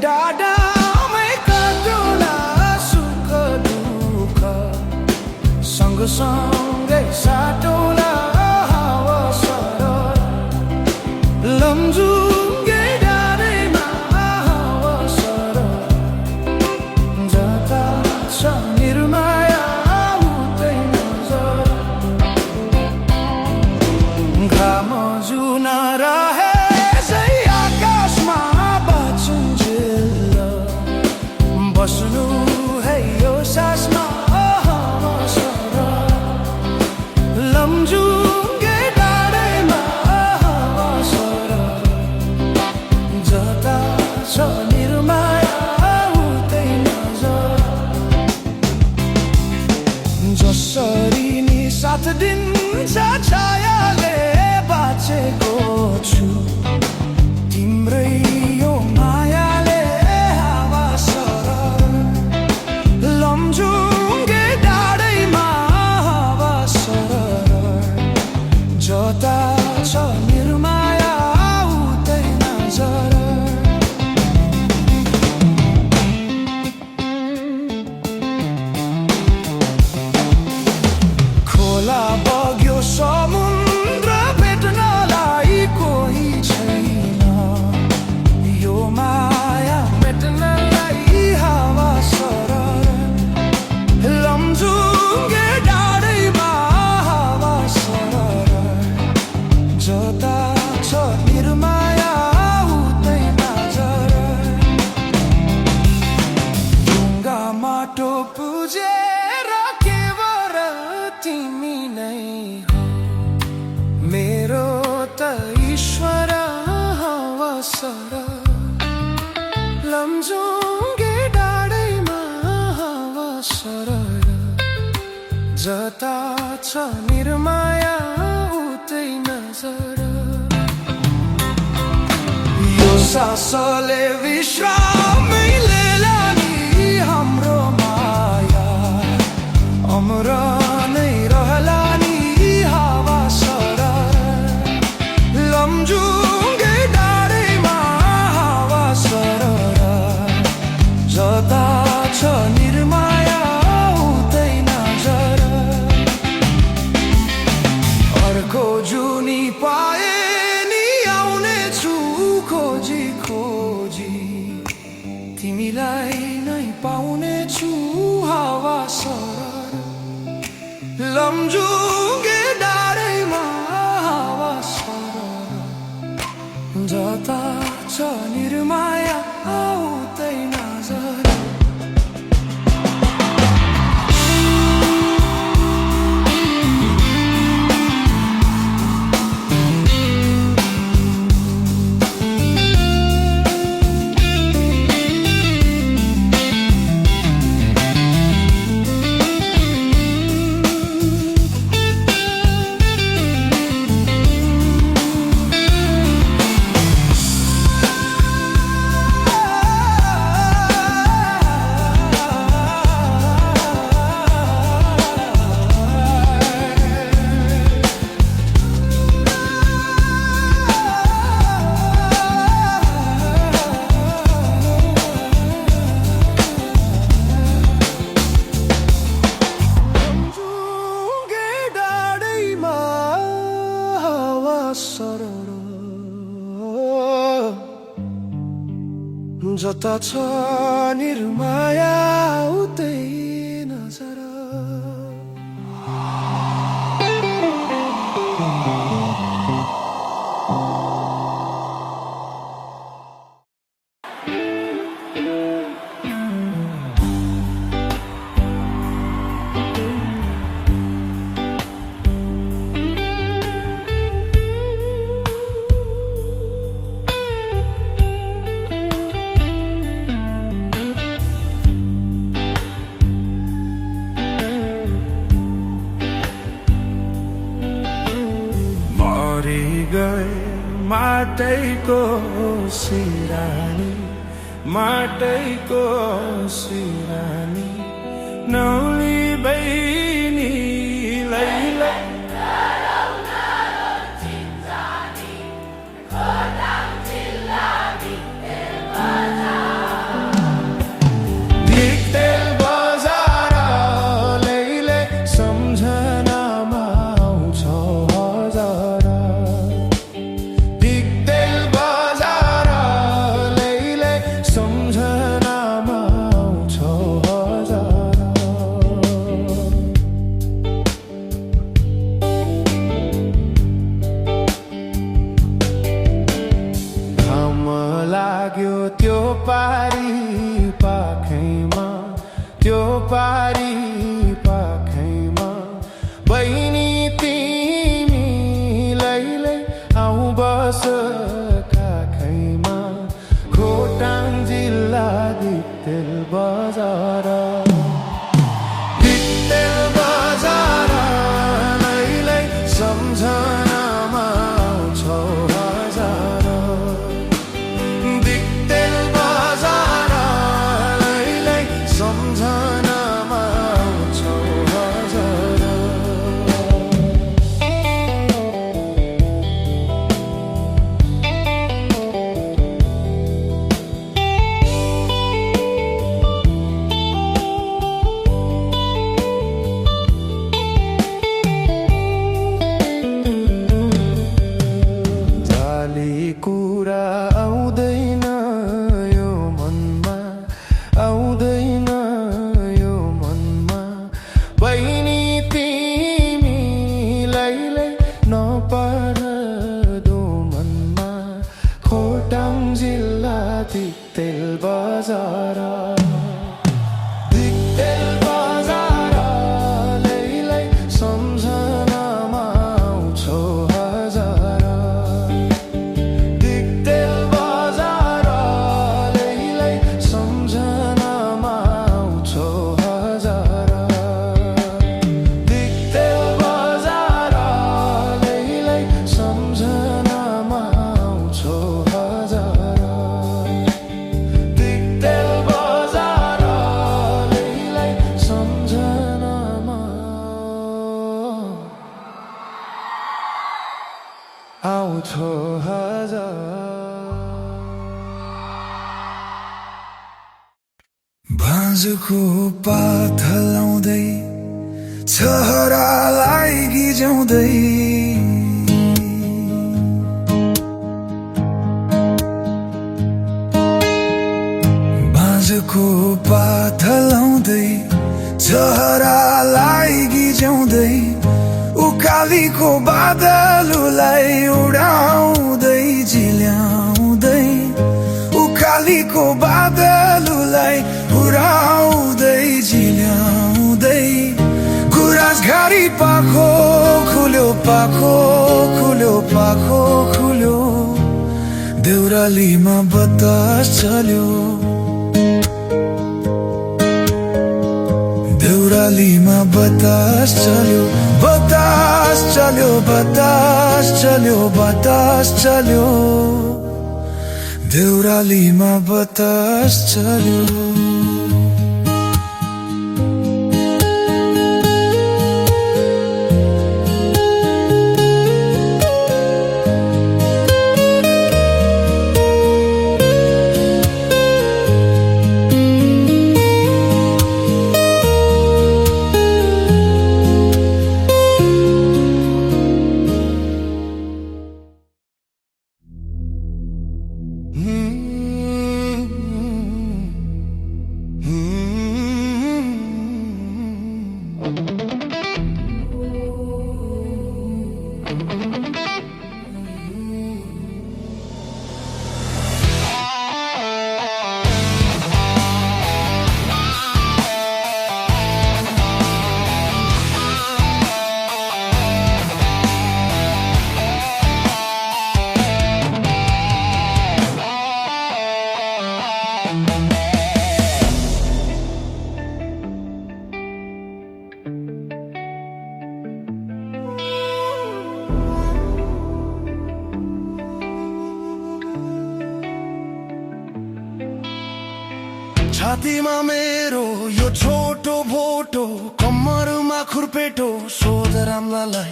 डाडा मै काटुला सुख दुःख सँगसँगै साटौला हावा सरर लमजुङ्गे डाँडैमा हावा सरर जता छ निर्माया उतै नजर घाम जुन रहे बस्नु है यो सासमा हावा सरर लमजुङ्गे डाँडैमा हावा सरर जता छ निर्माया उतै नजर जसरी नि साथ दिन्छ छायाले बाँचेको छु तिम्रै यो मायाले हावा सरर लमजुङ्गे डाँडैमा हावा सरर जता छ निर्माया उतै नजर खोला बग्यो समुद्र भेट्नलाई कोही छैन यो माया भेट्नलाई हावा सरर लमजुङ्गे डाँडैमा हावा सरर जता छ निर्माया उतै नजर ढुङ्गा माटो पुजेर केवल तिमी नै हो मेरो त ईश्वर हावा सरर लमजुङ्गे डाँडैमा हावा सरर जता छ निर्माया उतै नजर यो सासले विश्रामै लिएला नि हाम्रो माया अमर नै रहला नि हावा सरर लमजुङ्गे डाँडैमा हावा सरर जता छ निर्माया उतै नजर अर्को जुनी पाए नि आउने छु खोजी खोजी तिमीलाई नै पाउने छु हावा सरर लमजुङ्गे डाँडैमा हावा सरर जता छ निर्माया उतै नजर जता छ निर्माया उतै नजर माटैको सिरानी माटैको सिरानी नौली बहिनी लैला Kodam Jilla Big पारी पाखैमा त्यो पारी पाखैमा बहिनी तिमीलाई आऊ बस काखैमा खोटाङ जिल्ला दिक्तेल बजार सम्झनामा आउँछौ हजार दिक्तेल बजारलाई सम्झनामा आउँछौ हजार कुरा आउँदैन यो मनमा आउँदैन यो मनमा बहिनी तिमीलाई नपढ्दो मनमा खोटाङ जिल्ला दिक्तेल बजार दिक्तेल बजारलाई सम्झनामा आउँछौ हजार आउँछौ हजार भाँजको पात हलाउँदै छहरालाई गिज्याउँदै भाँजको पात हलाउँदै छहरालाई गिज्याउँदै उकालीको बादललाई उडाउँदै झिल्याउँदै उकालीको बादललाई उडाउँदै झिल्याउँदै गुराँसघारी पाखो खुल्यो पाखो खुल्यो पाखो खुल्यो देउरालीमा बतास चल्यो देउरालीमा बतास चल्यो बतास चल्यो बतास चल्यो बतास चल्यो देउरालीमा बतास चल्यो छातीमा मेरो यो छोटो भोटो कम्मरमा खुर्पेटो सोध राम्लालाई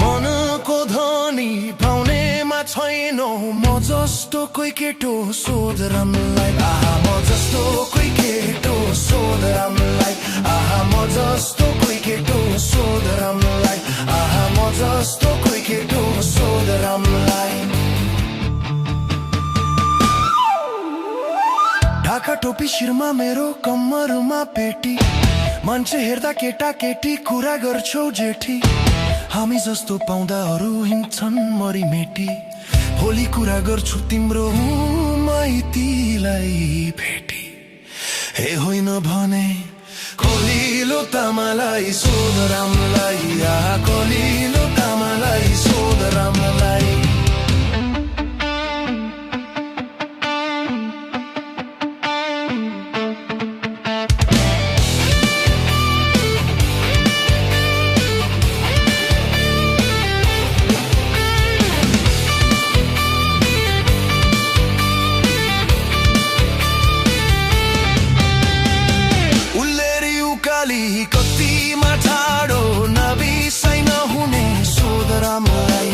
मनको धनी पाउनेमा छैनौ म जस्तो कोही केटो सोध राम्लालाई आहा म जस्तो कोही केटो सोध राम्लालाई आहा म जस्तो कोही केटो सोध राम्लालाई आहा म जस्तो कोही केटो सोध राम्लालाई ढाका टोपी शिरमा मेरो कम्मरमा पेटी मान्छे हेर्दा केटा केटी कुरा गर्छौ जेठी हामी जस्तो पाउँदा अरू हिँड्छन् मरिमेटी भोलि कुरा गर्छु तिम्रो माइतीलाई भेटी हे होइन भने कलिलो तामालाई सोध रामलाई कलिलो तामालाई सोध रामलाई कतिमा ठाडो नबिसाइ नहुने सोध रामलाई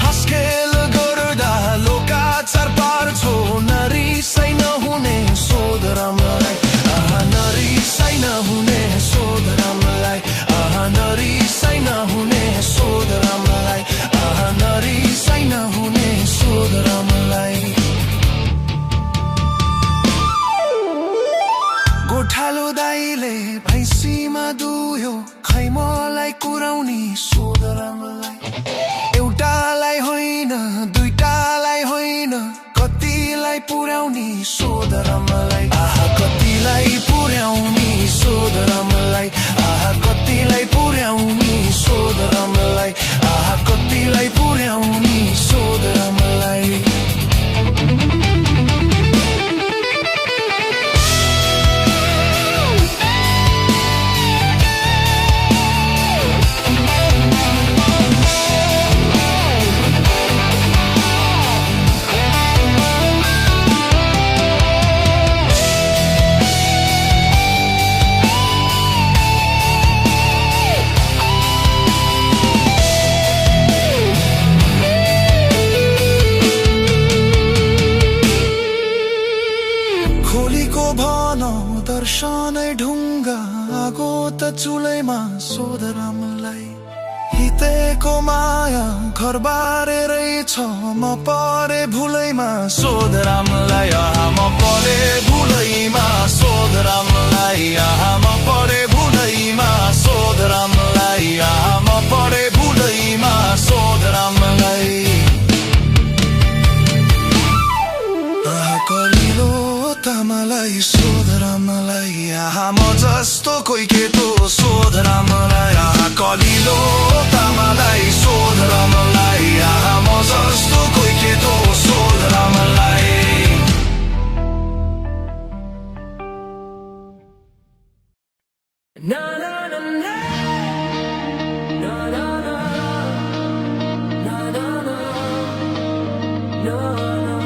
हस्केल गर्दा लोकाचार पार्छो नरिसाइ नहुने सोध रामलाई नरिसाइ नहुने सोध रामलाई नरिसाइ नहुने सोध रामलाई नरिसाइ नहुने सोध रामलाई गोठालो दाइले भैँसीमा दुयो खै मलाई कुराउनी सोध रामलाई एउटालाई होइन दुईटालाई होइन कतिलाई पुर्याउनी सोध रामलाई कतिलाई पुर्याउनी सोध रामलाई कतिलाई पुर्याउनी सोध रामलाई कतिलाई पुर्याउनी सोध रामलाई दर्शनै ढुङ्गा आगो त चुलैमा सोध रामलाई हितेको माया घरबारे रहेछ म परे भुलैमा सोध रामलाई म परे भुलैमा सोध रामलाई म परे भुलैमा सोध रामलाई म परे भुलैमा सोध रामलाई कलिलो तामालाई सोध रामलाई म जस्तो कोही केटो सोध रामलाई कलिलो तामालाई सोध रामलाई म जस्तो कोही केटो सोध रामलाई ना ना ना ना ना ना ना ना ना ना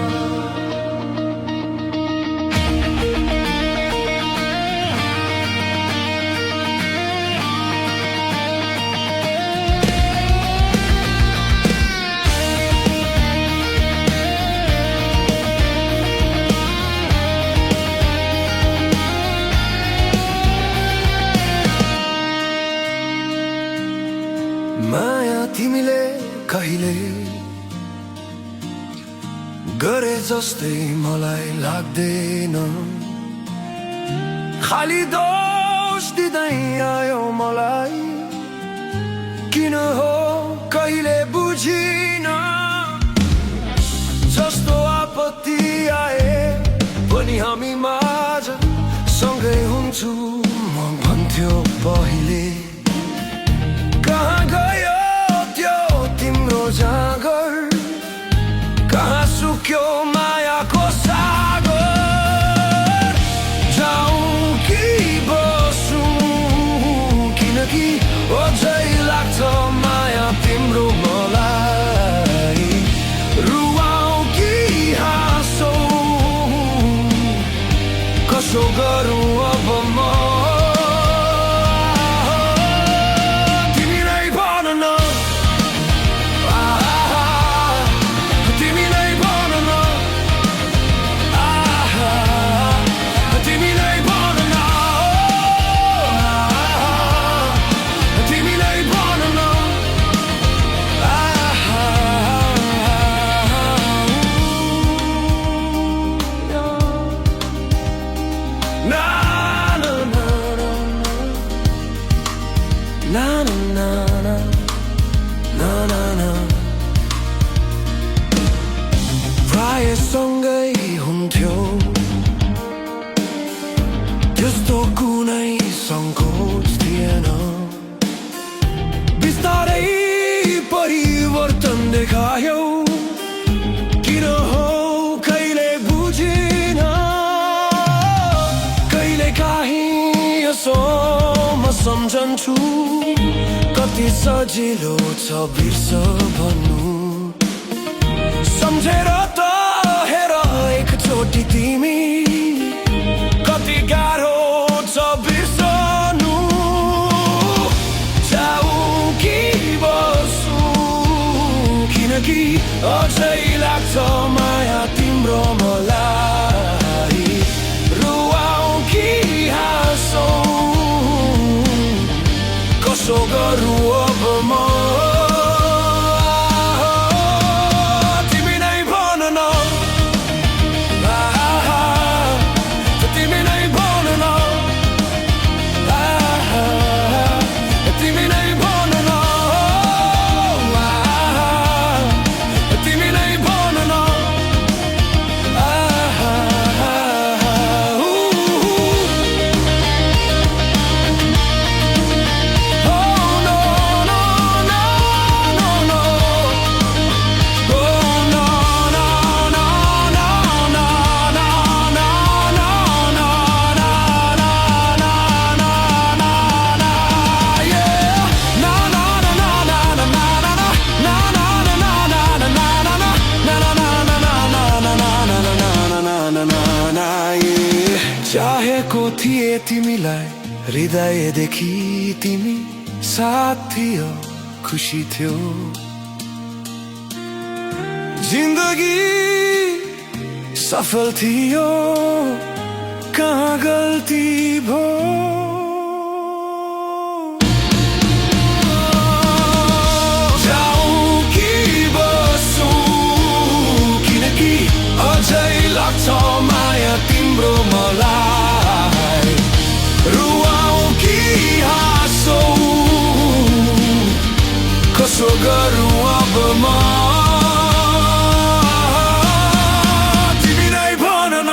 माया तिमीले कहिले गरे जस्तै मलाई लाग्दैन खाली दोष दिँदै आयो मलाई किन हो कहिले बुझिन जस्तो आपत्ति आए पनि हामी माझ सँगै हुन्छु म भन्थ्यो पहिले कहाँ गयो त्यो तिम्रो जागर कहाँ सुक्यो मायाको सागर जाऊँ कि बसौँ किनकि अझै लाग्छ माया तिम्रो मलाई रुवाऊँ कि हाँसौँ कसो गरौँ अब म सँगै हुन्थ्यो त्यस्तो कुनै सङ्कोच थिएन बिस्तारै परिवर्तन देखायौ किन हो कहिले बुझिन कहिले काहीँ यसो म सम्झन्छु कति सजिलो छ बिर्स भन्नु सम्झेर त हेर एकचोटि तिमी कति गाह्रो छ बिर्सनु जाऊ कि बसु किनकि अझै लाग्छ माया तिम्रो मलाई रुवाऊ कि हाँसौँ कसो गरौँ अब म चाहेको थिए तिमीलाई हृदयदेखि तिमी साथ थियो खुसी थियो जिन्दगी सफल थियो कहाँ गल्ती भो जाऊ कि बसु किनकि अझै लाग्छ माया तिम्रो मलाई रुवाऊ कि हाँसौँ कसो गरौँ अब म तिमी नै भन न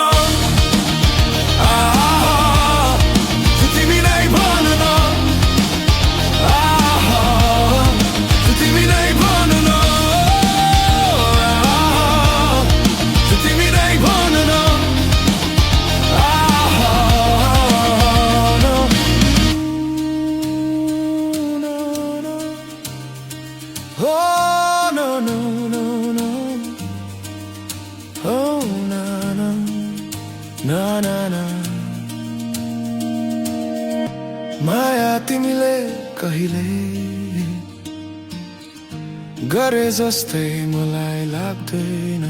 तिमी नै भन न तिमी नै भन न तिमी नै भन न Oh no no no no Oh na na na na na माया तिमीले कहिले गरे जस्तै मलाई लाग्दैन